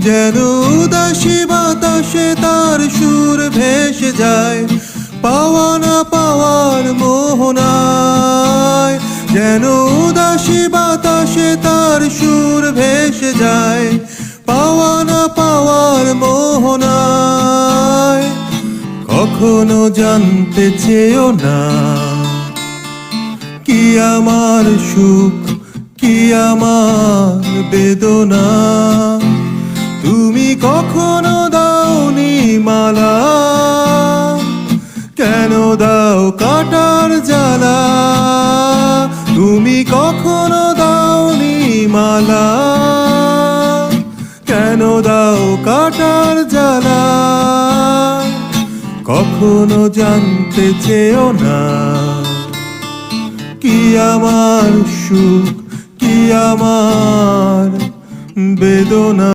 যেন উদাসী বাতাসে তার সুর ভেসে যায় পাওয়া না পাওয়ার মোহনায়। যেন উদাসী বাতাসে তার সুর ভেসে যায় পাওয়া না পাওয়ার মোহনায়। কখনো জানতে চেয়েও না কি আমার সুখ কি আমার বেদনা। তুমি কখনো দাওনি মালা, কেন দাও কাটার জ্বালা। তুমি কখনো দাওনি মালা, কেন দাও কাটার জ্বালা। কখনো জানতে চেয়েও না কি আমার সুখ কি আমার বেদনা।